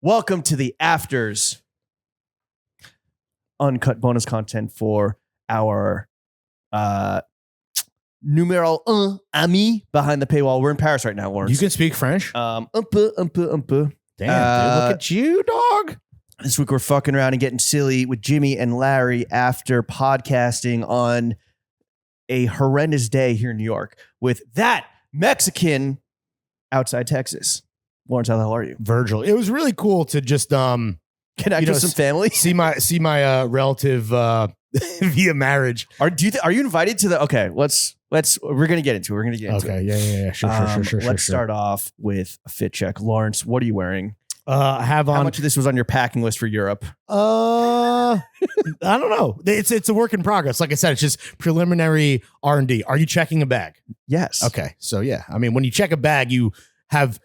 Welcome to the Afters. Uncut bonus content for our numéro un ami behind the paywall. We're in Paris right now, Lawrence. You can speak French? Un peu. Damn, dude, look at you, dog. This week we're fucking around and getting silly with Jimmy and Larry after podcasting on a horrendous day here in New York with that Mexican outside Texas. Lawrence, how the hell are you? Virgil. It was really cool to just Connect with some family. see my relative via marriage. Are you invited to the? Okay, we're gonna get into it. We're gonna get into it. Okay, yeah. Sure. Let's start off with a fit check. Lawrence, what are you wearing? I have on. How much of this was on your packing list for Europe? I don't know. It's a work in progress. Like I said, it's just preliminary R&D. Are you checking a bag? Yes. Okay, so yeah. I mean, when you check a bag, you have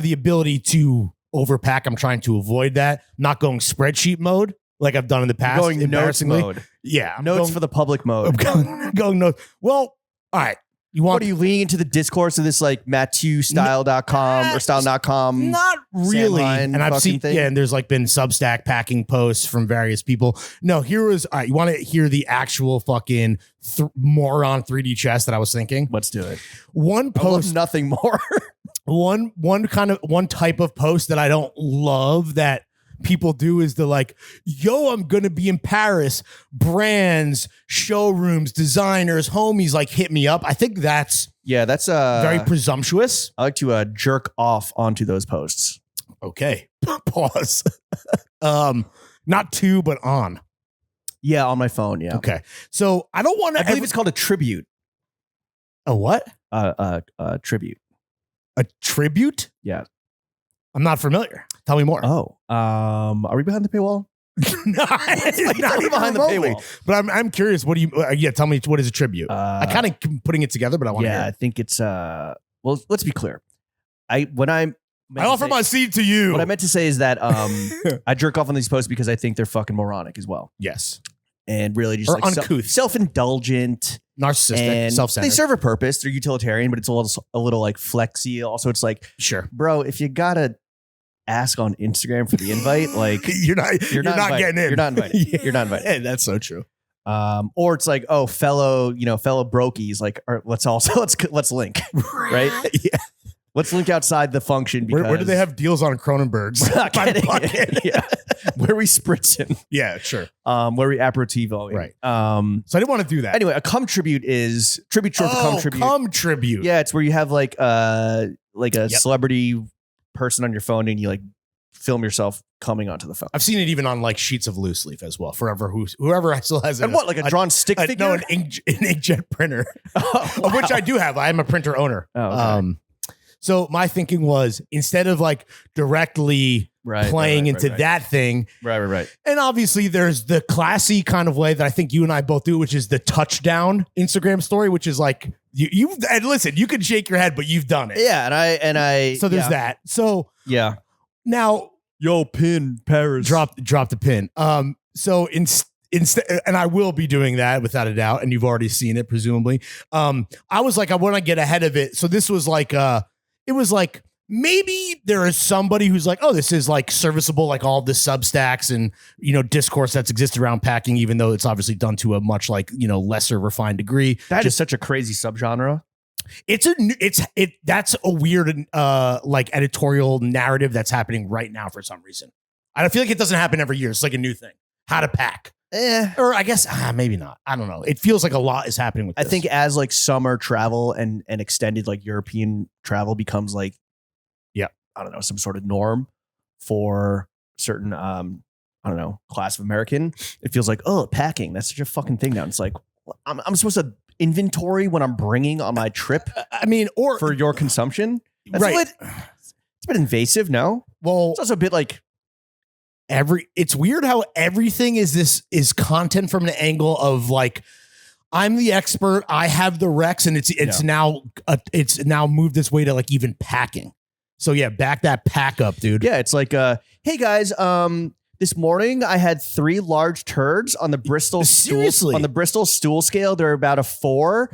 the ability to overpack. I'm trying to avoid that. Not going spreadsheet mode like I've done in the past. Going notes mode. Yeah. Notes for the public mode. I'm going notes. Well, all right. What are you leaning into the discourse of this like MatthewStyle.com or style.com? Not really. And I've seen, thing? and there's like been Substack packing posts from various people. No, here was, all right, you want to hear the actual fucking moron 3D chess that I was thinking? Let's do it. One post. Nothing more. One type of post that I don't love that people do is the like, yo, I'm gonna be in Paris, brands, showrooms, designers, homies, like hit me up. I think that's very presumptuous. I like to jerk off onto those posts. Okay. Pause. Not to, but on. Yeah, on my phone. Yeah. Okay. So I don't want to. I believe it's called a tribute. A what? Tribute. A tribute? Yeah. I'm not familiar. Tell me more. Oh, are we behind the paywall? No, it's not even behind the paywall. But I'm curious. What do you? Tell me, what is a tribute? I kind of putting it together, but I want to hear. I think it's well, let's be clear. I offer my seat to you. What I meant to say is that I jerk off on these posts because I think they're fucking moronic as well. Yes. And really just or like uncouth, self-indulgent, narcissistic, self-centered. They serve a purpose. They're utilitarian, but it's a little like flexy. Also, it's like, sure, bro, if you gotta ask on Instagram for the invite, like you're not getting in. You're not invited. Yeah. You're not invited. Hey, that's so true. Or it's like, oh, fellow brokies, like, let's link, right? Yeah. Let's link outside the function. Because where do they have deals on Cronenberg's? Yeah. Where we spritzing. Yeah, sure. Where we aperitivo. Right. So I didn't want to do that. Anyway, a cum tribute is tribute short for cum tribute. Cum tribute. Yeah, it's where you have like a celebrity person on your phone and you like film yourself coming onto the phone. I've seen it even on like sheets of loose leaf as well. Whoever still has it. And what, like a drawn stick figure? No, an inkjet printer, of which I do have. I am a printer owner. Oh, okay. So my thinking was, instead of like directly playing into that thing. Right. And obviously there's the classy kind of way that I think you and I both do, which is the touchdown Instagram story, which is like, and listen, you can shake your head, but you've done it. Yeah. And I, so there's that. So yeah. Now, yo, pin Paris. Drop the pin. So instead, and I will be doing that without a doubt. And you've already seen it, presumably. I was like, I want to get ahead of it. So this was like, it was like, maybe there is somebody who's like, oh, this is like serviceable, like all the Substacks and, discourse that's existed around packing, even though it's obviously done to a much like, lesser refined degree. That is such a crazy subgenre. That's a weird, like editorial narrative that's happening right now for some reason. I feel like it doesn't happen every year. It's like a new thing. How to pack. Or I guess maybe not. I don't know. It feels like a lot is happening with this. I think as like summer travel and extended like European travel becomes like, I don't know, some sort of norm for certain, class of American, it feels like, oh, packing. That's such a fucking thing now. It's like, I'm supposed to inventory when I'm bringing on my trip. I mean, or for your consumption. That's right. It's a bit invasive. No. Well, it's also a bit like it's weird how everything is content from an angle of like, I'm the expert. I have the Rex, and it's now moved this way to like even packing. So yeah, back that pack up, dude. Yeah, it's like, hey guys, this morning I had 3 large turds on the Bristol stool scale. They're about a 4.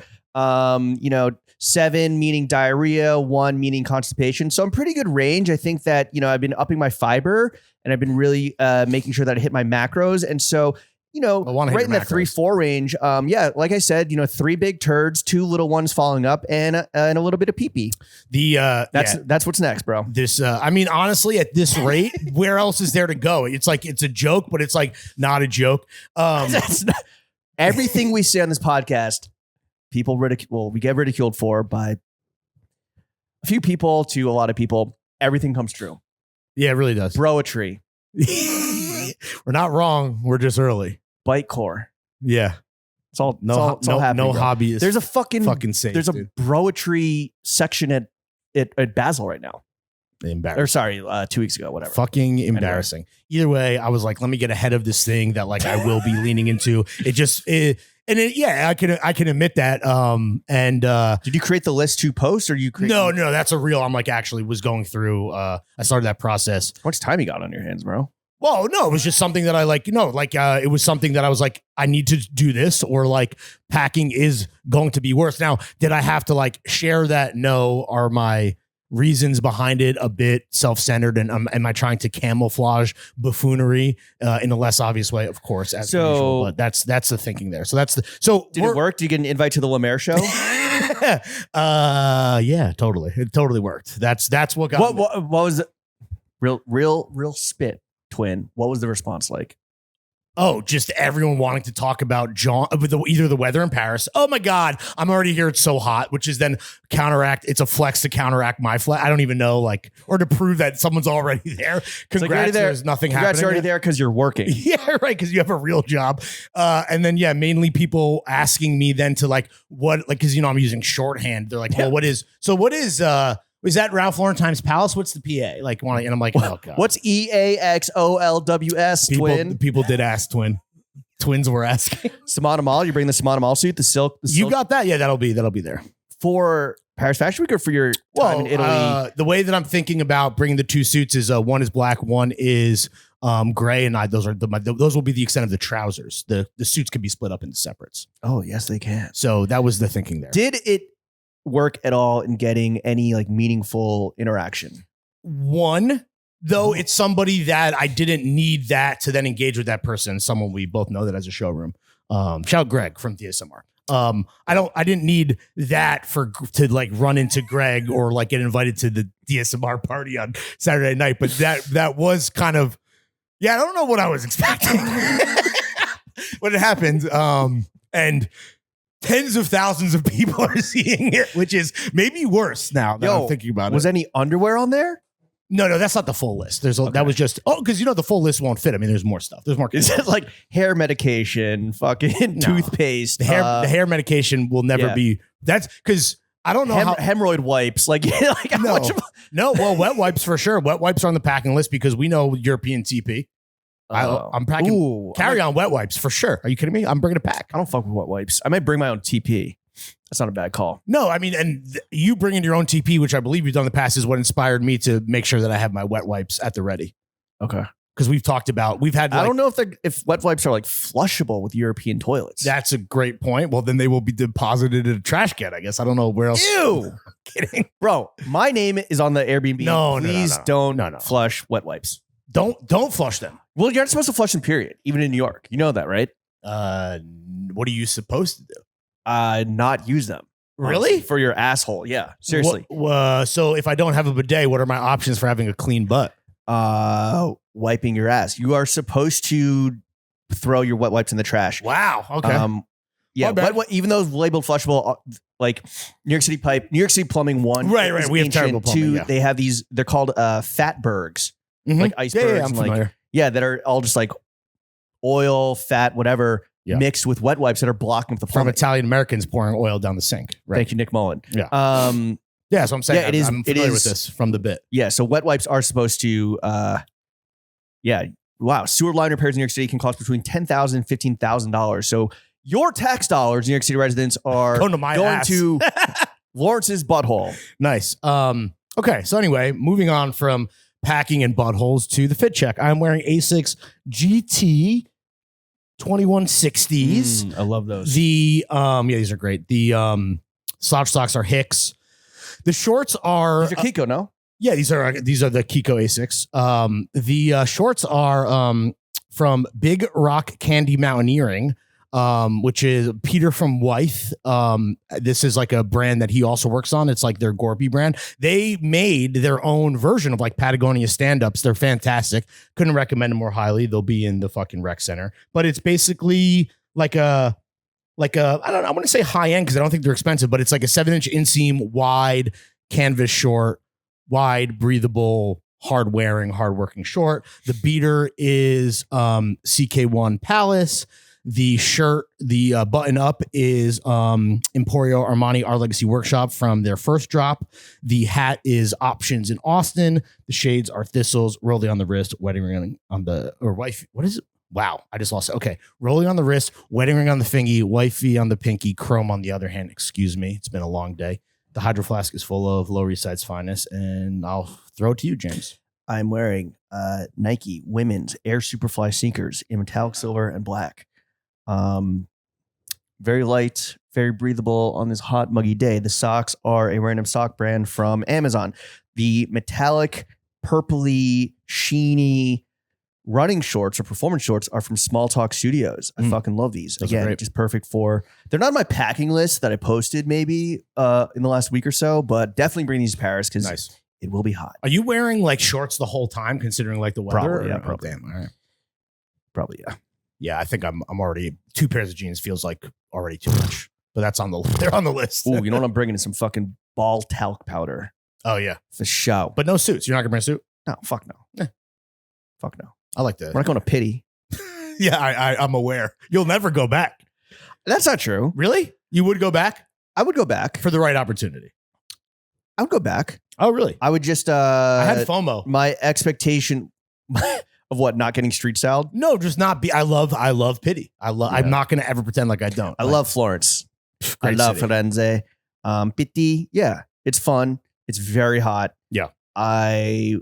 7 meaning diarrhea, 1 meaning constipation. So I'm pretty good range. I think that, I've been upping my fiber and I've been really making sure that I hit my macros. And so, right in the 3-4 range. Like I said, 3 big turds, 2 little ones falling up, and a little bit of pee-pee. That's what's next, bro. This, honestly, at this rate, where else is there to go? It's like, it's a joke, but it's like not a joke. Everything we say on this podcast, we get ridiculed for by a few people to a lot of people. Everything comes true. Yeah, it really does. Broetry. We're not wrong. We're just early. Bite core. Yeah. It's all happening, no bro. hobbyist. There's a fucking safe, there's a dude. Broetry section at Basel right now. Embarrassing. Or sorry, 2 weeks ago, whatever. Fucking embarrassing. Anyway. Either way, I was like, let me get ahead of this thing that like I will be leaning into. I can admit that. Did you create the list to post, or you create? No, that's a real. I'm like actually was going through. I started that process. How much time you got on your hands, bro? Well, no, it was just something that I like, it was something that I was like, I need to do this, or like packing is going to be worse. Now, did I have to like share that? No. Are my reasons behind it a bit self-centered, and am I trying to camouflage buffoonery in a less obvious way? Of course, as usual, but that's the thinking there. So did it work? Did you get an invite to the Lemaire show? Yeah, totally. It totally worked. That's what got what was it? Real spit. Twin, what was the response like? Oh, just everyone wanting to talk about either the weather in Paris. Oh my God, I'm already here. It's so hot, which is then it's a flex to counteract my flex. I don't even know, or to prove that someone's already there. Congrats, there's nothing happening. Congrats, already there because you're working. Yeah, right, because you have a real job. And then, mainly people asking me then to because, I'm using shorthand. They're like, well, what is is that Ralph Lauren times Palace? What's the PA? And I'm like, oh God. What's EAXOLWS, twin? People did ask, twin. Twins were asking. Simona, you bring the Simona suit, the silk. You got that? Yeah, that'll be there. For Paris Fashion Week or for your time in Italy? The way that I'm thinking about bringing the 2 suits is one is black, one is gray, and those will be the extent of the trousers. The suits can be split up into separates. Oh, yes, they can. So that was the thinking there. Did it work at all in getting any meaningful interaction? One, though, it's somebody that I didn't need that to then engage with that person. Someone we both know that as a showroom. Shout out Greg from DSMR. I didn't need that to run into Greg or get invited to the DSMR party on Saturday night. But that was kind of, I don't know what I was expecting when it happened. And tens of thousands of people are seeing it, which is maybe worse now that I'm thinking about it. Was any underwear on there? No, that's not the full list. That was just because the full list won't fit. I mean, there's more stuff. There's more. Is it like hair medication, fucking toothpaste? The hair medication will never be. That's because I don't know how hemorrhoid wipes. No. Well, wet wipes for sure. Wet wipes are on the packing list because we know European TP. I'm packing carry-on wet wipes for sure. Are you kidding me? I'm bringing a pack. I don't fuck with wet wipes. I might bring my own TP. That's not a bad call. No, I mean, and you bringing your own TP, which I believe you've done in the past, is what inspired me to make sure that I have my wet wipes at the ready. Okay. Because we've had. I don't know if wet wipes are flushable with European toilets. That's a great point. Well, then they will be deposited in a trash can, I guess. I don't know where else. Ew. I'm kidding. Bro, my name is on the Airbnb. No, please don't flush wet wipes. Don't flush them. Well, you're not supposed to flush them, period. Even in New York. You know that, right? What are you supposed to do? Not use them. Really? For your asshole. Yeah. Seriously. So if I don't have a bidet, what are my options for having a clean butt? Wiping your ass. You are supposed to throw your wet wipes in the trash. Wow. Okay. Yeah. Even though labeled flushable, like New York City Pipe, New York City Plumbing 1. Right. We have terrible plumbing. 2, they have these, they're called fatbergs. Mm-hmm. Like icebergs. Yeah, I'm familiar. That are all just oil, fat, whatever, mixed with wet wipes that are blocking the plumbing. From Italian Americans pouring oil down the sink. Right. Thank you, Nick Mullen. Yeah. Yeah, so I'm saying I'm familiar with this from the bit. Yeah, so wet wipes are supposed to, wow. Sewer line repairs in New York City can cost between $10,000 and $15,000. So your tax dollars, New York City residents, are going to Lawrence's butthole. Nice. Okay, so anyway, moving on from packing and buttholes to the fit check. I'm wearing Asics GT 2160s. I love those. These are great. The Slouch socks are Hicks. The shorts are These are Kiko, no? Yeah, these are the Kiko A6. The shorts are from Big Rock Candy Mountaineering, which is Peter from Wythe. This is like a brand that he also works on. It's like their Gorpy brand. They made their own version of like Patagonia stand-ups. They're fantastic. Couldn't recommend them more highly. They'll be in the fucking rec center. But it's basically like a I don't know, I wouldn't say high end because I don't think they're expensive, but it's like a 7-inch inseam wide canvas short, wide, breathable, hard wearing, hard working short. The beater is CK1 Palace. The shirt, the button up is Emporio Armani Our Legacy Workshop from their first drop. The hat is Options in Austin. The shades are Thistles, Rolling on the Wrist, Wedding Ring on the, or wife. What is it? Wow, I just lost it. Okay, Rolling on the Wrist, Wedding Ring on the fingy, Wifey on the pinky, Chrome on the other hand. Excuse me, it's been a long day. The Hydro Flask is full of Lower East Side's finest, and I'll throw it to you, James. I'm wearing Nike women's Air Superfly sneakers in metallic silver and black. Very light, very breathable on this hot, muggy day. The socks are a random sock brand from Amazon. The metallic, purpley, sheeny running shorts or performance shorts are from Small Talk Studios. I fucking love these. Those Again, just perfect for, they're not on my packing list that I posted maybe in the last week or so, but definitely bring these to Paris because it will be hot. Are you wearing like shorts the whole time considering like the weather? Probably, yeah. Probably. Damn, all right. Probably, yeah. Yeah, I think I'm already 2 pairs of jeans feels like already too much, but that's they're on the list. Ooh, you know what I'm bringing is some fucking ball talc powder. Oh yeah, for show. But no suits. You're not gonna bring a suit? No, fuck no. Fuck no. I like that. We're not going to pity. Yeah, I'm aware. You'll never go back. That's not true. Really? You would go back? I would go back for the right opportunity. I would go back. Oh, really? I would just. I had FOMO. My expectation of what? Not getting street styled? No, just not be. I love pity. I'm not going to ever pretend like I don't. I love Florence. I love Firenze. Pity. Yeah, it's fun. It's very hot. Yeah. I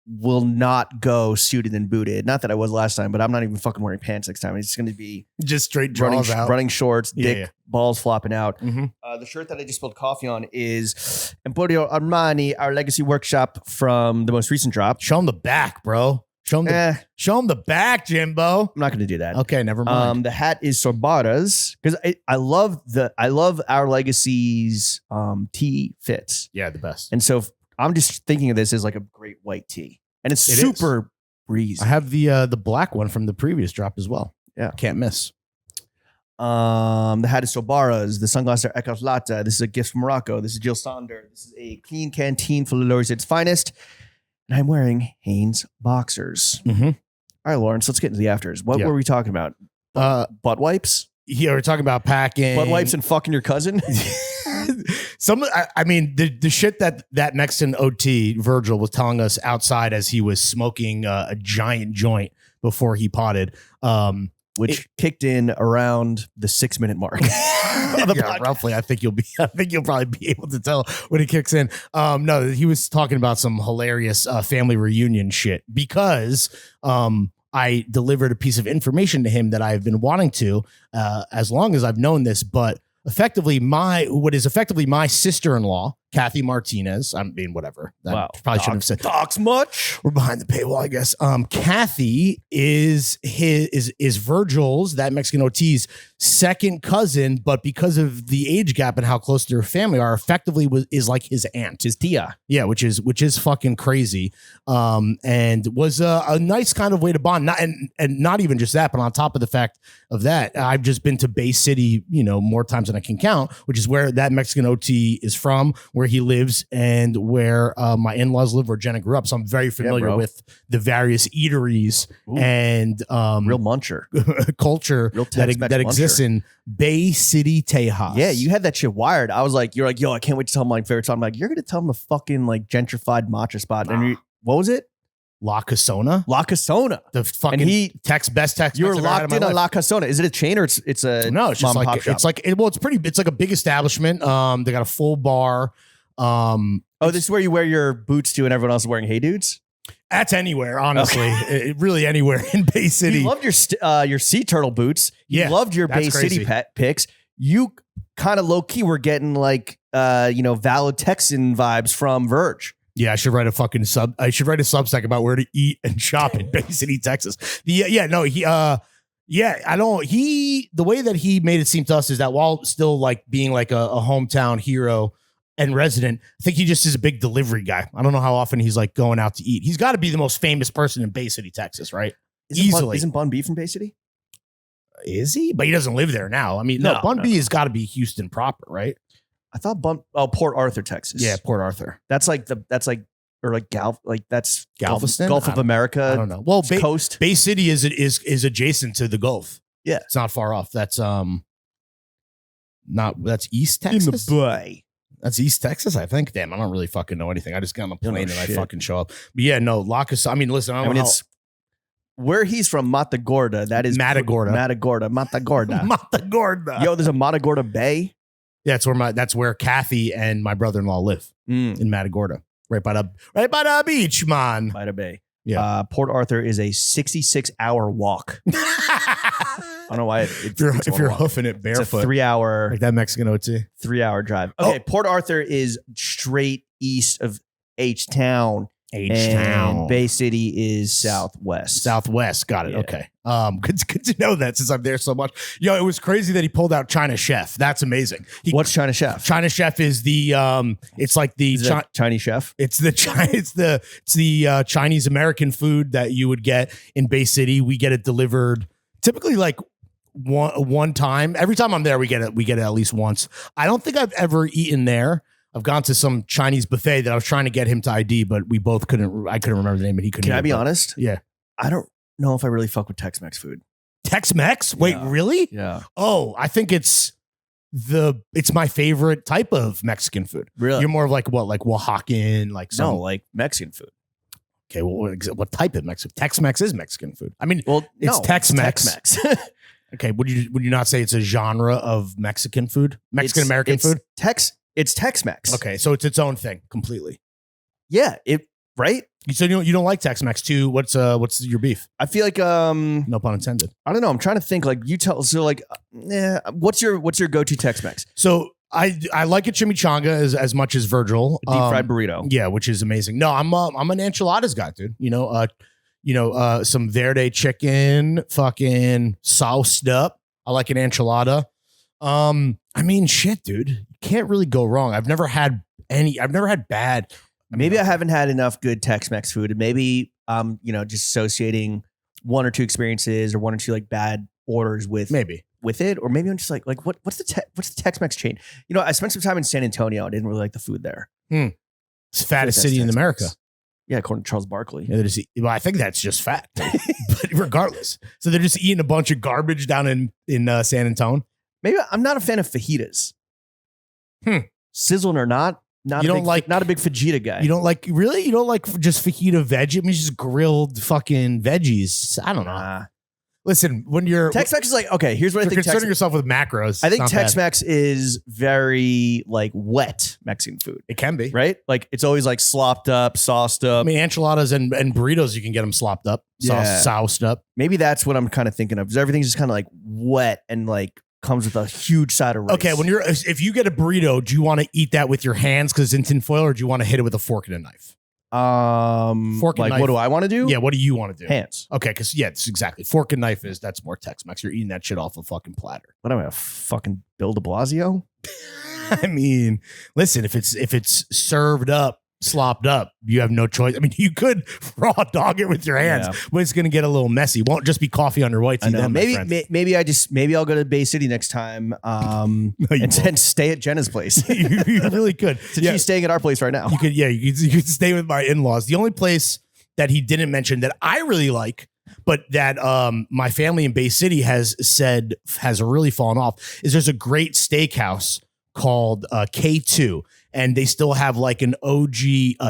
will not go suited and booted. Not that I was last time, but I'm not even fucking wearing pants next time. It's just going to be just straight draws running shorts, dick balls flopping out. Mm-hmm. The shirt that I just spilled coffee on is Emporio Armani, Our Legacy Workshop from the most recent drop. Show them the back, bro. Show them the back, Jimbo. I'm not going to do that. Okay, never mind. The hat is Sorbara's because I love Our Legacy's tee fits. Yeah, the best. And so I'm just thinking of this as like a great white tee, and it's super breezy. I have the black one from the previous drop as well. Yeah, can't miss. The hat is Sobara's. The sunglasses are Ecos Lata. This is a gift from Morocco. This is Jill Sonder. This is a clean canteen full of Lower East Side's finest. And I'm wearing Hanes boxers. Mm-hmm. All right, Lawrence, let's get into the afters. What were we talking about? Butt wipes? Yeah, we're talking about packing. Butt wipes and fucking your cousin? I mean, the shit that Mexican OT Virgil was telling us outside as he was smoking a giant joint before he potted, which kicked in around the 6-minute mark. Roughly. I think you'll probably be able to tell when it kicks in. No, he was talking about some hilarious family reunion shit because I delivered a piece of information to him that I've been wanting to as long as I've known this, but effectively what is effectively my sister-in-law, Kathy Martinez. I mean, whatever. Wow. Probably shouldn't have said talks much. We're behind the paywall, I guess. Kathy is Virgil's, that Mexican OT's second cousin, but because of the age gap and how close their family are, effectively is like his aunt, his tia. Yeah, which is fucking crazy. And was a nice kind of way to bond. Not even just that, but on top of the fact of that, I've just been to Bay City, more times than I can count, which is where that Mexican OT is from, where he lives, and where my in-laws live, where Jenna grew up. So I'm very familiar with the various eateries and real muncher culture that exists in Bay City, Tejas. Yeah, you had that shit wired. I was like, you're like, yo, I can't wait to tell them my favorite spot. I'm like, you're gonna tell them the fucking like gentrified matcha spot. And what was it? La Casona. The fucking best Tex. You were locked in on La Casona. Is it a chain or it's a no? It's just like it's like it's like a big establishment. They got a full bar. This is where you wear your boots to, and everyone else is wearing Hey Dudes. That's anywhere, honestly. Really anywhere in Bay City. You loved your sea turtle boots. You loved your Bay City picks. kind of low key, we're getting like valid Texan vibes from Verge. Yeah, I should write a fucking I should write a Substack about where to eat and shop in Bay City, Texas. The way that he made it seem to us is that while still like being like a hometown hero and resident, I think he just is a big delivery guy. I don't know how often he's like going out to eat. He's got to be the most famous person in Bay City, Texas, right? Isn't Bun B from Bay City? Is he? But he doesn't live there now. I mean, no, Bun B has got to be Houston proper, right? I thought Port Arthur, Texas. Yeah, Port Arthur. That's Galveston, Gulf of America. I don't know. Well, coast. Bay City is adjacent to the Gulf. Yeah, it's not far off. That's that's East Texas. In the Bay. That's East Texas, I think. Damn, I don't really fucking know anything. I just get on the plane and I fucking show up. But yeah, no, Localism. I mean, listen, it's where he's from, Matagorda. That is Matagorda. Matagorda. Yo, there's a Matagorda Bay. Yeah, that's where Kathy and my brother-in-law live in Matagorda, right by the beach, man. By the bay. Yeah. Port Arthur is a 66-hour walk. I don't know why. If you're hoofing it barefoot, it's a 3-hour, like that Mexican OT, 3-hour drive. Okay, Port Arthur is straight east of H-Town. And Bay City is southwest. Got it. Yeah. Okay. Good to know that since I'm there so much. Yo, it was crazy that he pulled out China Chef. That's amazing. What's China Chef? China Chef is the it's like the Chinese chef. It's the Chinese American food that you would get in Bay City. We get it delivered typically like one time. Every time I'm there, we get it at least once. I don't think I've ever eaten there. I've gone to some Chinese buffet that I was trying to get him to ID, but we both couldn't. I couldn't remember the name, and he couldn't. Can I be honest? Yeah, I don't know if I really fuck with Tex-Mex food. Tex-Mex? Wait, really? Yeah. Oh, I think it's my favorite type of Mexican food. Really? You're more of like what, like Oaxacan, like some like Mexican food. Okay, well, what type of Mexican? Tex-Mex is Mexican food. I mean, it's Tex-Mex. It's Tex-Mex. Okay, would you not say it's a genre of Mexican food? Mexican American food? It's Tex-Mex. Okay, so it's its own thing completely. Yeah, right? So you don't like Tex-Mex too. What's your beef? I feel like no pun intended. I don't know. I'm trying to think. Like you tell. So like, what's your go-to Tex-Mex? So I like a chimichanga as much as Virgil. Deep fried burrito. Yeah, which is amazing. No, I'm an enchiladas guy, dude. Some verde chicken, fucking sauced up. I like an enchilada. I mean, shit, dude. You can't really go wrong. I've never had bad. Maybe I haven't had enough good Tex-Mex food. And maybe just associating one or two experiences or one or two like bad orders with it. Or maybe I'm just like what's the Tex-Mex chain? I spent some time in San Antonio. I didn't really like the food there. It's the fattest city in America. Yeah, according to Charles Barkley. Yeah, I think that's just fat. But regardless. So they're just eating a bunch of garbage down in San Antonio. Maybe I'm not a fan of fajitas. Sizzling or not a big fajita guy. You don't like just fajita veg? I mean, just grilled fucking veggies. I don't know. Listen, when you're Tex-Mex is like, okay, here's what I think. Concerning yourself with macros. I think Tex-Mex is very like wet Mexican food. It can be, right? Like it's always like slopped up, sauced up. I mean, enchiladas and burritos, you can get them slopped up, sauced up. Maybe that's what I'm kind of thinking of. Because everything's just kind of like wet and like comes with a huge side of rice. Okay, if you get a burrito, do you want to eat that with your hands because it's in tin foil, or do you want to hit it with a fork and a knife? Fork and knife. What do I want to do? Yeah, what do you want to do? Hands. Okay, because it's exactly. Fork and knife that's more Tex-Mex. You're eating that shit off a fucking platter. What am I, fucking Bill de Blasio? I mean, listen, if it's served up, slopped up, you have no choice. I mean, you could raw dog it with your hands, but it's going to get a little messy. It won't just be coffee under white tea. I know. Maybe I'll go to Bay City next time and stay at Jenna's place. You really could. She's staying at our place right now. You could stay with my in-laws. The only place that he didn't mention that I really like, but that my family in Bay City has really fallen off, is there's a great steakhouse called K2. And they still have like an OG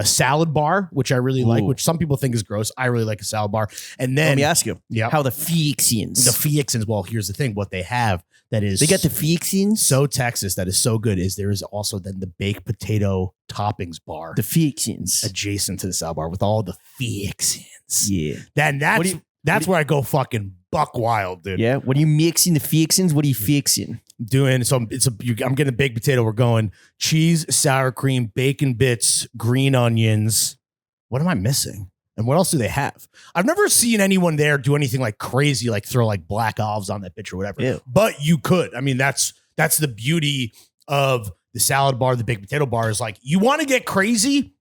salad bar, which I really like, which some people think is gross. I really like a salad bar. And then let me ask you, how the Fixins? Well, here's the thing. What they have they get the Fixins. So Texas, that is so good, is there is also then the baked potato toppings bar. The Fixins. Adjacent to the salad bar with all the Fixins. Yeah. Then that's where I go fucking buck wild, dude. Yeah. What are you mixing the Fixins? What are you fixing? I'm getting a baked potato. We're going cheese, sour cream, bacon bits, green onions. What am I missing? And what else do they have? I've never seen anyone there do anything like crazy, like throw like black olives on that bitch or whatever. Ew. But you could. I mean, that's the beauty of the salad bar, the baked potato bar is like, you want to get crazy,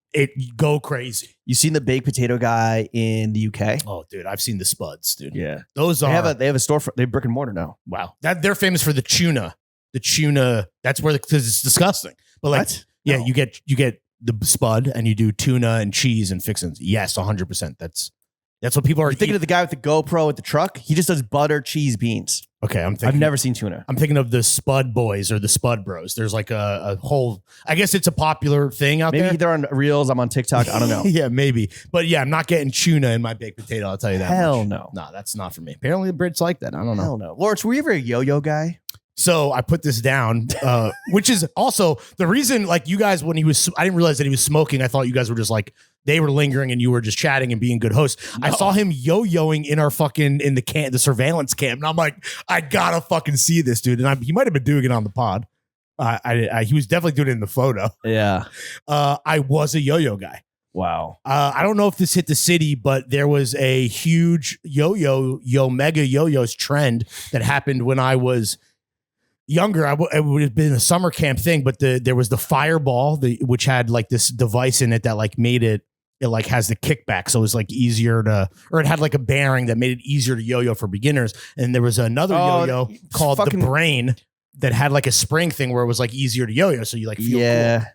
go crazy. You seen the baked potato guy in the UK? Oh, dude, I've seen the spuds, dude. Yeah. Those they have a store they have brick and mortar now. Wow. They're famous for the tuna. The tuna, that's where because it's disgusting. But like, what? Yeah, no. you get the spud and you do tuna and cheese and fixins. Yes, 100%. That's what people are thinking of the guy with the GoPro at the truck. He just does butter, cheese, beans. Okay, I've never seen tuna. I'm thinking of the Spud Boys or the Spud Bros. There's like a whole. I guess it's a popular thing out there. Maybe they're on Reels. I'm on TikTok. I don't know. Yeah, maybe. But yeah, I'm not getting tuna in my baked potato. I'll tell you that. Hell no. No, that's not for me. Apparently the Brits like that. I don't know. Hell no. Lawrence, were you ever a yo-yo guy? So I put this down, which is also the reason. Like you guys, when I didn't realize that he was smoking. I thought you guys were just like. They were lingering and you were just chatting and being good hosts. No. I saw him yo-yoing in our the surveillance camp. And I'm like, I gotta fucking see this dude. And he might've been doing it on the pod. He was definitely doing it in the photo. Yeah. I was a yo-yo guy. Wow. I don't know if this hit the city, but there was a huge mega yo-yos trend that happened when I was younger. It would have been a summer camp thing, but there was the fireball, which had like this device in it that like made it like has the kickback. So it was like it had like a bearing that made it easier to yo-yo for beginners. And there was another yo-yo called the Brain that had like a spring thing where it was like easier to yo-yo. So you like feel cool.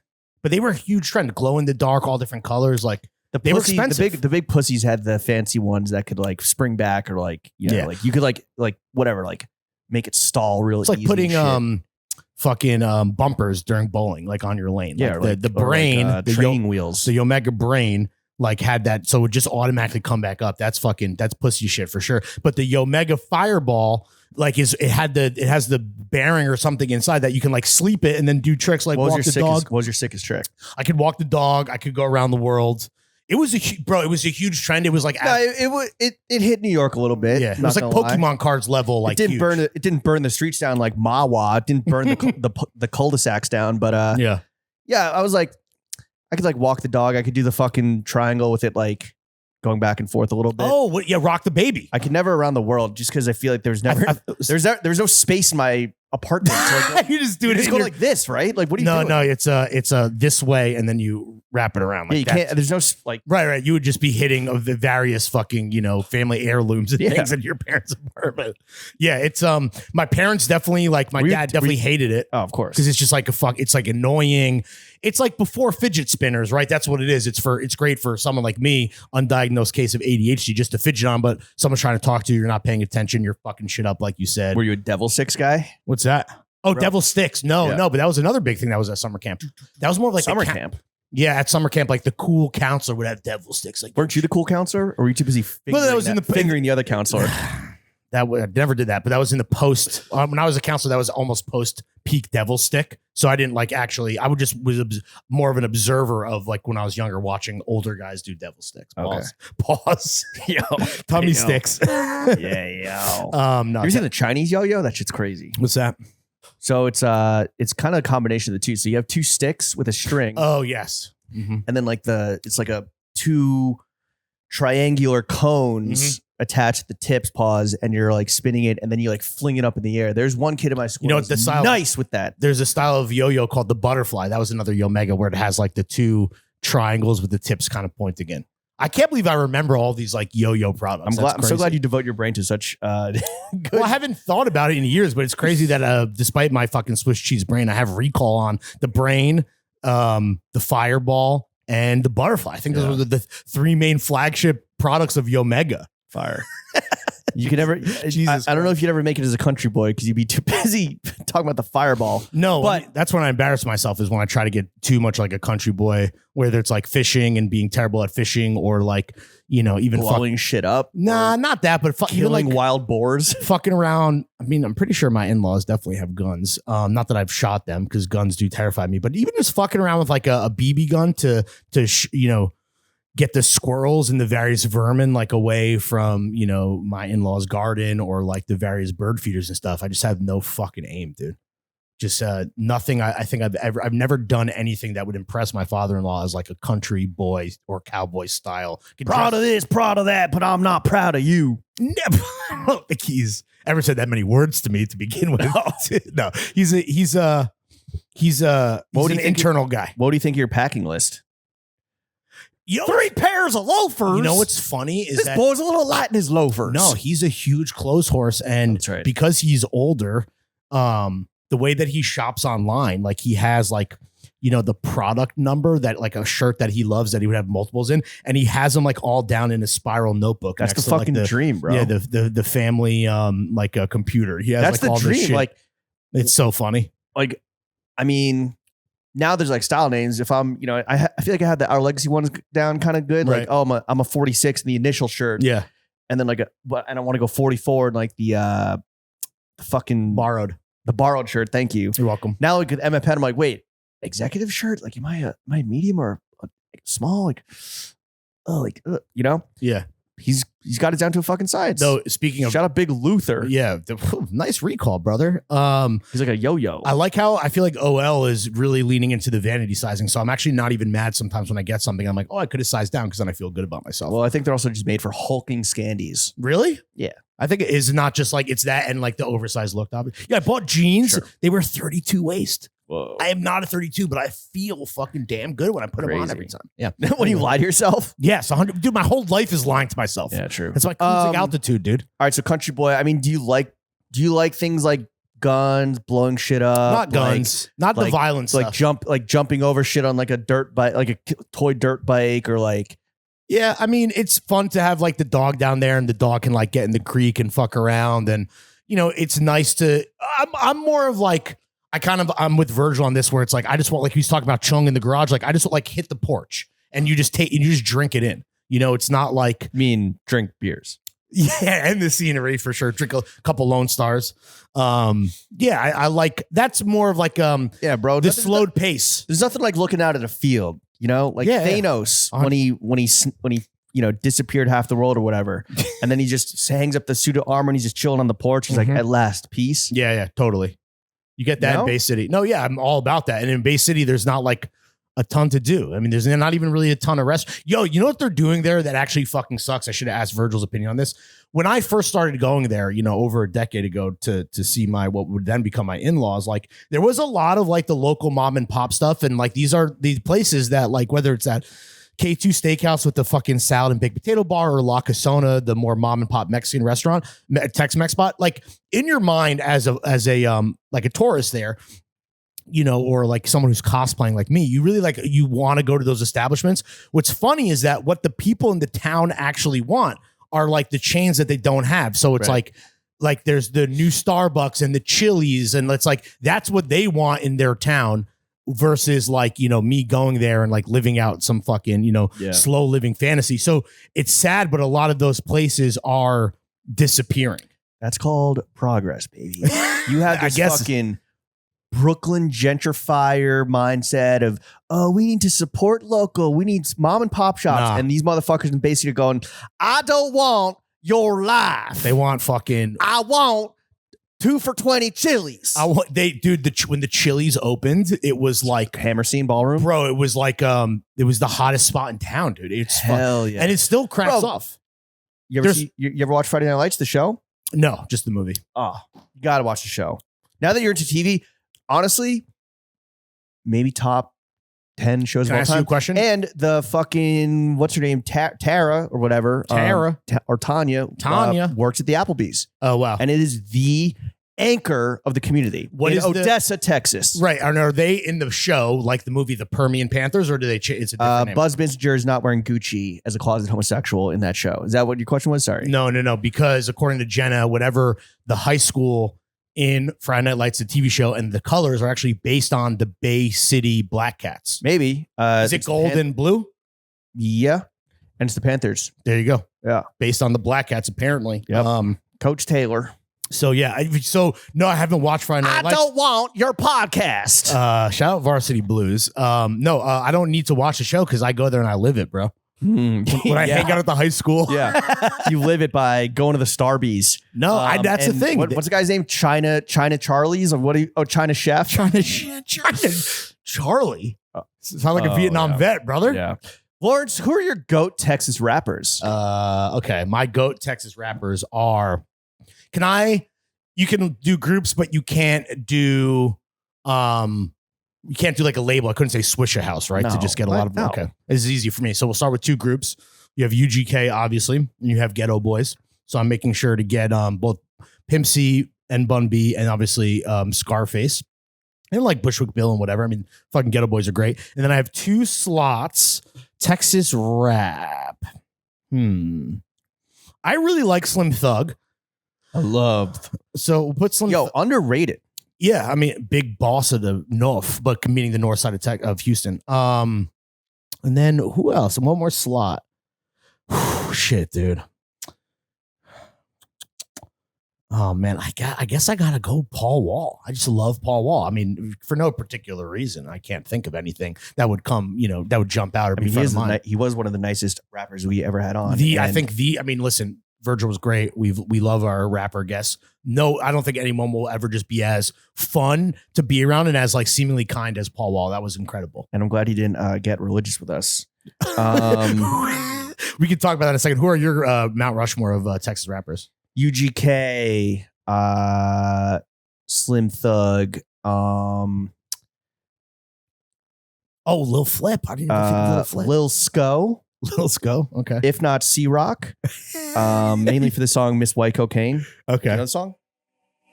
But they were a huge trend, glow in the dark, all different colors. Like they were expensive. The big pussies had the fancy ones that could like spring back or like, like you could like whatever, like make it stall really easy. It's like putting fucking bumpers during bowling, like on your lane. Yeah, like the Brain, like, the training wheels. The Omega Brain like had that, so it would just automatically come back up. That's pussy shit for sure. But the Omega Fireball, like it has the bearing or something inside that you can like sleep it and then do tricks like walk the dog. What was your sickest trick? I could walk the dog. I could go around the world. It was a huge trend. It was like it hit New York a little bit. Yeah, it was like Pokemon cards level. Like it didn't burn the streets down like Mawa. It didn't burn the cul-de-sacs down. But yeah. I was like, I could like walk the dog. I could do the fucking triangle with it like going back and forth a little bit. Oh, yeah, rock the baby. I could never around the world just because I feel like there's no space in my apartment. So like, you just do it. Just go like this, right? Like what do you do? No, it's this way, and then you wrap it around. Like you can't. There's no like right. You would just be hitting of the various fucking family heirlooms and things in your parents' apartment. Yeah, it's my parents definitely like my dad definitely hated it. Oh, of course, because it's just like it's like annoying. It's like before fidget spinners, right? That's what it is. It's great for someone like me, undiagnosed case of ADHD, just to fidget on. But someone's trying to talk to you, you're not paying attention, you're fucking shit up, like you said. Were you a devil sticks guy? What's that? Oh, devil sticks. No, but that was another big thing that was at summer camp. That was more of like summer camp. Yeah, at summer camp, like the cool counselor would have devil sticks. Like, weren't you the cool counselor, or were you too busy fingering the other counselor? I never did that, but that was in the post. When I was a counselor, that was almost post peak devil stick. So I didn't like actually. I was more of an observer of like when I was younger, watching older guys do devil sticks. Pause. Yo, tummy sticks. Yeah, yo. No, you seen the Chinese yo-yo? That shit's crazy. What's that? So it's kind of a combination of the two. So you have two sticks with a string. Oh yes, and then like it's like a two triangular cones attached at the tips, pause, and you're like spinning it, and then you like fling it up in the air. There's one kid in my school. The style nice with that. There's a style of yo-yo called the butterfly. That was another Yo-Mega where it has like the two triangles with the tips kind of pointing in. I can't believe I remember all these like yo-yo products. I'm so glad you devote your brain to such good. Well, I haven't thought about it in years, but it's crazy that despite my fucking Swiss cheese brain, I have recall on the Brain, the Fireball, and the Butterfly. I think those were the three main flagship products of Yo-Mega. Fire. You could never. I don't know if you'd ever make it as a country boy because you'd be too busy talking about the Fireball. No, but that's when I embarrass myself is when I try to get too much like a country boy, whether it's like fishing and being terrible at fishing or like even blowing shit up. Nah, not that, but killing like wild boars, fucking around. I mean, I'm pretty sure my in-laws definitely have guns. Not that I've shot them because guns do terrify me, but even just fucking around with like a BB gun to get the squirrels and the various vermin like away from my in-laws garden or like the various bird feeders and stuff. I just have no fucking aim, dude. just nothing. I think I've never done anything that would impress my father-in-law as like a country boy or cowboy style. Proud of this, proud of that, but I'm not proud of you. Never. I don't think he's ever said that many words to me to begin with. No, he's an internal guy. What do you think of your packing list? 3 pairs of loafers. You know what's funny is this boy's a little light in his loafers. No, he's a huge clothes horse, and that's right. Because he's older, the way that he shops online, like he has like, you know, the product number that like a shirt that he loves that he would have multiples in, and he has them like all down in a spiral notebook. That's the fucking dream, bro. Yeah, the family like a computer. He has that's like the all dream. This shit. Like it's so funny. Like, I mean, now there's like style names. If I'm, you know, I feel like I had Our Legacy ones down kind of good. Right. Like, oh, I'm a 46 in the initial shirt. Yeah, and then like I don't want to go 44 in like the fucking borrowed shirt. Thank you. You're welcome. Now like with MFN, I'm like, wait, executive shirt? Like, am I medium or small? Like, you know? Yeah. He's got it down to a fucking science. So speaking of, shout out Big Luther. Yeah, nice recall, brother. He's like a yo-yo. I like how I feel like OL is really leaning into the vanity sizing. So I'm actually not even mad sometimes when I get something. I'm like, oh, I could have sized down because then I feel good about myself. Well, I think they're also just made for hulking scandies. Really? Yeah. I think it is not just like it's that and like the oversized look. Yeah, I bought jeans. Sure. They were 32 waist. Whoa. I am not a 32, but I feel fucking damn good when I put them on every time. Yeah. When you lie to yourself? Yes, 100. Dude, my whole life is lying to myself. Yeah, true. It's like cruising altitude, dude. All right, so country boy. I mean, do you like things like guns, blowing shit up? Not guns, not the violence, like jumping over shit on like a dirt bike, like a toy dirt bike, or like. Yeah, I mean, it's fun to have like the dog down there, and the dog can like get in the creek and fuck around, and you know, it's nice to. I'm more of like I'm with Virgil on this, where it's like I just want, like he's talking about chung in the garage, like I just want, like hit the porch and you just drink it in. You know, it's not like drink beers. Yeah, and the scenery for sure. Drink a couple Lone Stars. Yeah, I like that's more of like yeah, bro, the slowed pace. There's nothing like looking out at a field. You know, like Thanos when he you know disappeared half the world or whatever, and then he just hangs up the suit of armor and he's just chilling on the porch. He's like, at last, peace. Yeah, totally. You get that in Bay City. No, yeah, I'm all about that. And in Bay City, there's not like a ton to do. I mean, there's not even really a ton of rest. Yo, you know what they're doing there that actually fucking sucks? I should have asked Virgil's opinion on this. When I first started going there, you know, over a decade ago to see what would then become my in-laws, like there was a lot of like the local mom and pop stuff. And like these are these places that like whether it's at K2 Steakhouse with the fucking salad and baked potato bar or La Casona, the more mom and pop Mexican restaurant, Tex-Mex spot, like in your mind as a like a tourist there, you know, or like someone who's cosplaying like me, you really like, you want to go to those establishments. What's funny is that what the people in the town actually want are like the chains that they don't have. So it's like there's the new Starbucks and the Chili's, and it's like, that's what they want in their town versus like, you know, me going there and like living out some fucking, you know, slow living fantasy. So it's sad, but a lot of those places are disappearing. That's called progress, baby. You have this fucking Brooklyn gentrifier mindset of, oh, we need to support local. We need mom and pop shops. And these motherfuckers in Bay City are going, I don't want your life. They want fucking, I want 2 for $20 Chili's. When the Chili's opened, it was like Hammer Scene Ballroom, bro. It was like it was the hottest spot in town, dude. It's hell yeah, and it still cracks off. You ever watch Friday Night Lights, the show? No, just the movie. Oh, you gotta watch the show. Now that you're into TV, honestly, maybe top 10 shows of all time. Can I ask you a question? And the fucking, what's her name? Tara or whatever. Or Tanya. Tanya works at the Applebee's. Oh, wow. And it is the anchor of the community. What is Odessa, Texas. Right. And are they in the show, like the movie The Permian Panthers, or do they it's a different name? Buzz Bissinger is not wearing Gucci as a closet homosexual in that show. Is that what your question was? Sorry. No. Because according to Jenna, whatever the high school in Friday Night Lights, the TV show, and the colors are actually based on the Bay City Black Cats. Maybe. Is it gold and blue? Yeah. And it's the Panthers. There you go. Yeah. Based on the Black Cats, apparently. Yep. Coach Taylor. So, yeah. No, I haven't watched Friday Night Lights. I don't want your podcast. Shout out Varsity Blues. No, I don't need to watch the show because I go there and I live it, bro. when I hang out at the high school. Yeah, you live it by going to the Starbies. No, that's the thing. What's the guy's name? China Charlie's, or what? China Chef? China Charlie. Sound like a Vietnam vet, brother. Yeah. Lawrence, who are your GOAT Texas rappers? Okay, my GOAT Texas rappers are. You can do groups, but you can't do like a label. I couldn't say Swisher House, right? No, to just get a lot of no. Okay. This is easy for me. So we'll start with two groups. You have UGK, obviously, and you have Ghetto Boys. So I'm making sure to get both Pimp C and Bun B, and obviously Scarface. And like Bushwick Bill and whatever. I mean, fucking Ghetto Boys are great. And then I have 2 slots, Texas rap. I really like Slim Thug. I love. So we'll put Slim. Yo, underrated. Yeah, I mean, big boss of the north, but meaning the north side of Houston. And then who else? And one more slot. Shit, dude. Oh man, I guess I gotta go Paul Wall. I just love Paul Wall. I mean, for no particular reason, I can't think of anything that would come, that would jump out or be front of mind. He was one of the nicest rappers we ever had on. Listen, Virgil was great. We love our rapper guests. No, I don't think anyone will ever just be as fun to be around and as like seemingly kind as Paul Wall. That was incredible. And I'm glad he didn't get religious with us. We can talk about that in a second. Who are your Mount Rushmore of Texas rappers? UGK, Slim Thug, Lil Flip. I didn't even think of Lil Flip. Lil Sco. Lil Sco. Okay. If not C-Rock, mainly for the song Miss White Cocaine. Okay. You know the song?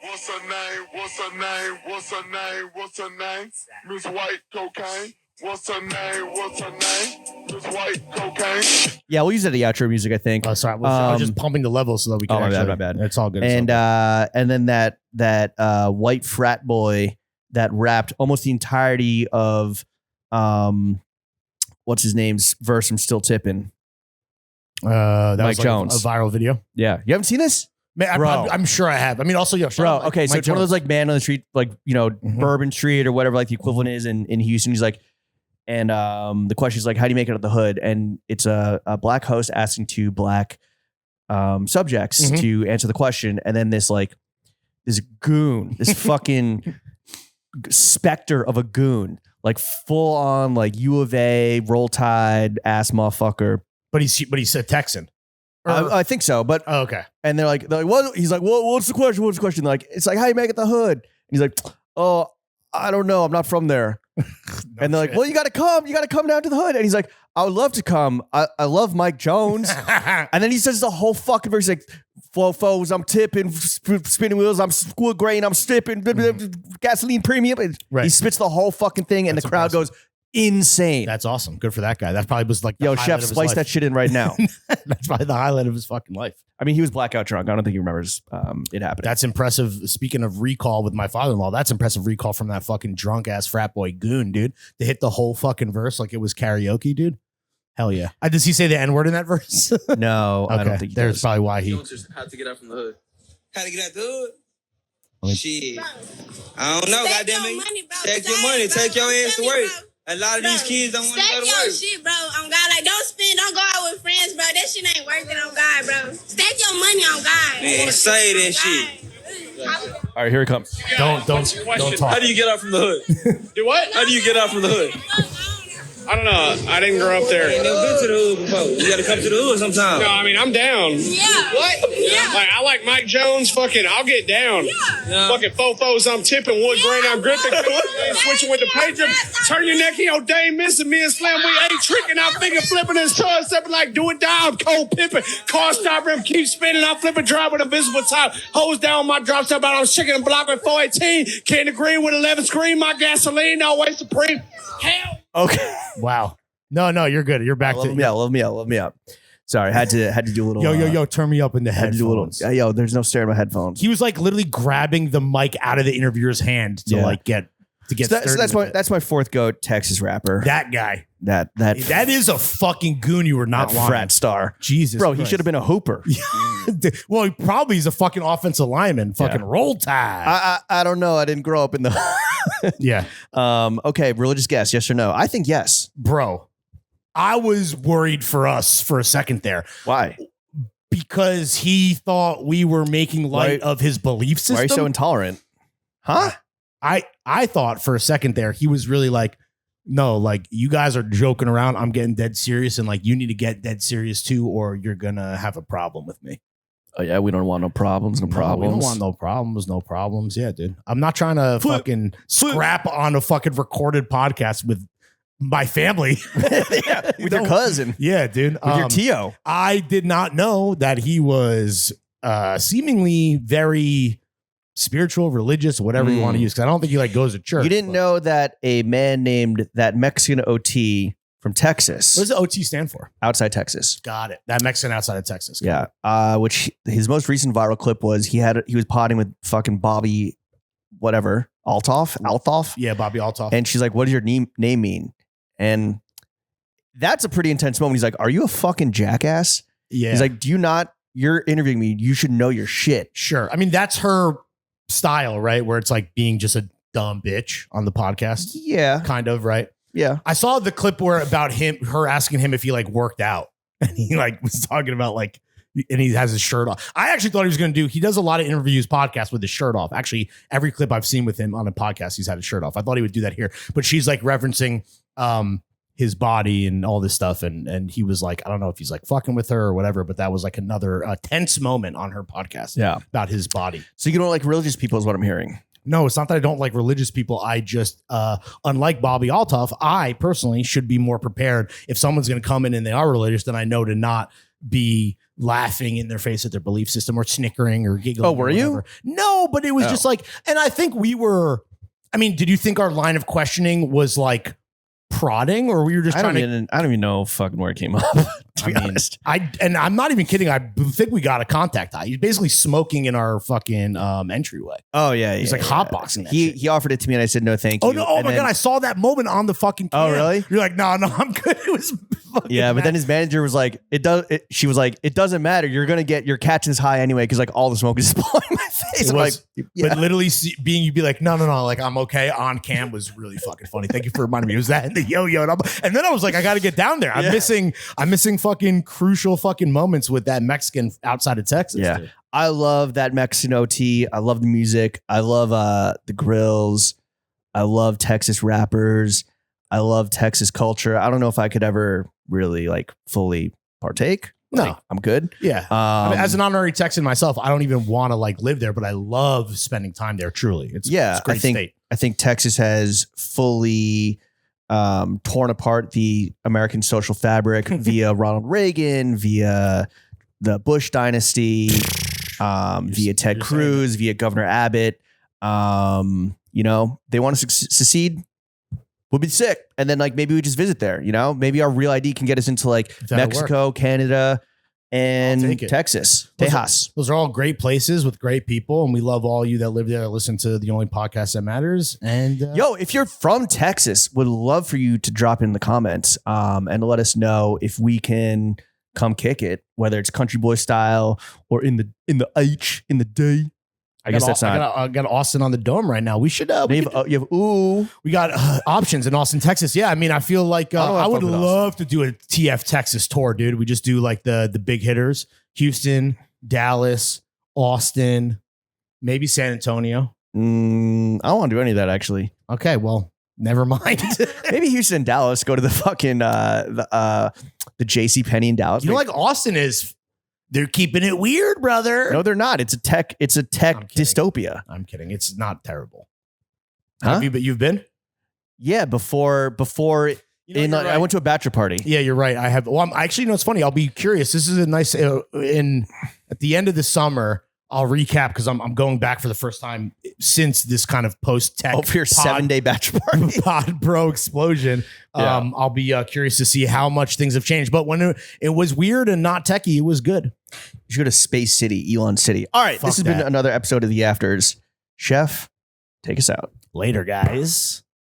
What's her name? What's her name? What's her name? What's her name? Miss White Cocaine. What's her name? What's her name? Miss White Cocaine. Yeah, we'll use it at the outro music, I think. Oh, sorry. I was just pumping the levels so that we can. My bad. It's all good. And then that white frat boy that rapped almost the entirety of what's his name's verse from Still Tippin'. That Mike was like Jones. a viral video. Yeah, you haven't seen this? Man, I'm sure I have. I mean, also, bro. Okay, so it's one of those like man on the street, like Bourbon Street or whatever, like the equivalent is in Houston. He's like, and the question is like, how do you make it out of the hood? And it's a black host asking 2 black subjects to answer the question, and then this goon, this fucking specter of a goon, like full on like U of A Roll Tide ass motherfucker. But he said Texan. I think so, but okay. And they're like, what? He's like, what's the question? What's the question? Like, it's like, how you make it the hood? And he's like, oh, I don't know. I'm not from there. And they're like, well, you got to come down to the hood. And he's like, I would love to come. I love Mike Jones. And then he says the whole fucking verse, like, fofos, I'm tipping, spinning wheels, I'm wood grain, I'm stripping, gasoline premium. Right. He spits the whole fucking thing, and the crowd goes insane. That's awesome. Good for that guy. That probably was like, yo, chef, splice that shit in right now. That's probably the highlight of his fucking life. I mean, he was blackout drunk. I don't think he remembers it happening. That's impressive. Speaking of recall with my father-in-law, that's impressive recall from that fucking drunk ass frat boy goon, dude. To hit the whole fucking verse like it was karaoke, dude. Hell yeah. Does he say the N-word in that verse? No, okay. I don't think he There's does. probably why he. How to get out from the hood? How to get out the hood? I mean, Shit. I don't know, goddamn it. Take your money, take your ass to work. A lot of these kids don't want to go to Stack work. your shit, bro. On God, like don't go out with friends, bro. That shit ain't working on God, bro. Stack your money on God. Man, say that shit. All right, here it comes. Don't talk. How do you get out from the hood? Do what? How do you get out from the hood? I don't know. I didn't grow up there. You ain't never been to the hood before. You gotta come to the hood sometime. No, I mean, I'm down. Yeah. What? Yeah. Like, I like Mike Jones. Fucking, I'll get down. Yeah. Fucking fofos, I'm tipping. Wood grain, I'm gripping. Switching with the pager. Turn your neck, yo, Dame missing me and Slam. We ain't tricking. I'm finger flipping his tongue, stepping like do it down. Cold pimping. Car stop rim, keep spinning. I'm flipping drive with a visible top. Hose down my drop step out. I'm shaking and block with 418. Candy green with 11 screen. My gasoline always supreme. Hell. Okay. Wow. No, you're good. You're back Love me up. Sorry, had to do a little. Yo, turn me up in the had to do a little. headphones. Yo, there's no staring at my headphones. He was like literally grabbing the mic out of the interviewer's hand to Yeah. get. So that's my fourth goat Texas rapper. That guy. That is a fucking goon. You were not lying. frat star. Jesus, Bro, he Christ. should have been a hooper. Well, he probably is a fucking offensive lineman. Fucking roll tide. I don't know. I didn't grow up in the. Yeah. Okay, religious guess, yes or no? I think yes. Bro, I was worried for us for a second there. Why? Because he thought we were making light of his belief system. Why are you so intolerant? Huh? I thought for a second there, he was really like, no, like you guys are joking around. I'm getting dead serious. And like, you need to get dead serious too, or you're going to have a problem with me. Oh yeah. We don't want no problems. No problems. We don't want no problems. No problems. Yeah, dude. I'm not trying to fucking scrap on a fucking recorded podcast with my family. Yeah, with your cousin. Yeah, dude. With your Tio. I did not know that he was seemingly very spiritual, religious, whatever you want to use. Because I don't think he like goes to church. You didn't know that a man named that Mexican OT from Texas. What does the OT stand for? Outside Texas. Got it. That Mexican outside of Texas. Yeah. Which his most recent viral clip was he was potting with fucking Bobby, whatever, Altoff. Yeah, Bobby Altoff. And she's like, "What does your name mean?" And that's a pretty intense moment. He's like, "Are you a fucking jackass?" Yeah. He's like, "You're interviewing me. You should know your shit." Sure. I mean, that's her style, right? Where it's like being just a dumb bitch on the podcast. Yeah. Kind of, right? Yeah. I saw the clip where about her asking him if he like worked out. And he like was talking about like, and he has his shirt off. I actually thought he was going to he does a lot of interviews, podcasts with his shirt off. Actually, every clip I've seen with him on a podcast, he's had his shirt off. I thought he would do that here, but she's like referencing his body and all this stuff. And he was like, I don't know if he's like fucking with her or whatever, but that was like another tense moment on her podcast. Yeah. About his body. So you don't like religious people is what I'm hearing. No, it's not that I don't like religious people. I just, unlike Bobby Altoff, I personally should be more prepared. If someone's going to come in and they are religious, then I know to not be laughing in their face at their belief system or snickering or giggling. Oh, were you? No, but it was just like, and I think did you think our line of questioning was like prodding, or were you just I don't even know fucking where it came up. To be honest, I'm not even kidding. I think we got a contact high. He's basically smoking in our fucking entryway. Oh yeah, he's like hotboxing. He offered it to me, and I said no, thank you. Oh no! Oh my god! I saw that moment on the fucking. Oh really? You're like, no, I'm good. It was. Yeah, but then his manager was like, she was like, it doesn't matter. You're gonna get your catch this high anyway because like all the smoke is blowing my face. But literally you'd be like, no, like I'm okay on cam was really fucking funny. Thank you for reminding me. It was that and the yo-yo, and then I was like, I got to get down there. I'm missing fucking crucial fucking moments with that Mexican outside of Texas. Yeah, dude. I love that Mexican OT. I love the music. I love the grills. I love Texas rappers. I love Texas culture. I don't know if I could ever really like fully partake. No, I'm good. Yeah. I mean, as an honorary Texan myself, I don't even want to like live there, but I love spending time there. Truly. It's a great state. I think Texas has fully torn apart the American social fabric via Ronald Reagan, via the Bush dynasty, via Ted Cruz, via Governor Abbott. They want to secede. We'll be sick. And then like maybe we just visit there, maybe our real ID can get us into like Mexico, Canada, and Texas. Tejas. Those are all great places with great people. And we love all you that live there that listen to the only podcast that matters. And if you're from Texas, would love for you to drop in the comments and let us know if we can come kick it, whether it's country boy style or in the day. I guess that's not. I got Austin on the dome right now. We should. We got options in Austin, Texas. Yeah, I mean, I feel like I would love to do a TF Texas tour, dude. We just do like the big hitters: Houston, Dallas, Austin, maybe San Antonio. I don't want to do any of that actually. Okay, well, never mind. Maybe Houston, and Dallas. Go to the fucking the JCPenney in Dallas. You know, like Austin is. They're keeping it weird, brother. No, they're not. It's a tech dystopia. I'm kidding. It's not terrible. Huh? You've been? Yeah, before right. I went to a bachelor party. Yeah, you're right. I have. Well, actually, it's funny. I'll be curious. This is a nice at the end of the summer. I'll recap because I'm going back for the first time since this kind of post-tech for your 7-day bachelor party pod bro explosion. Yeah. I'll be curious to see how much things have changed. But when it was weird and not techie, it was good. You should go to Space City, Elon City. All right, this has been another episode of The Afters. Chef, take us out. Later, guys.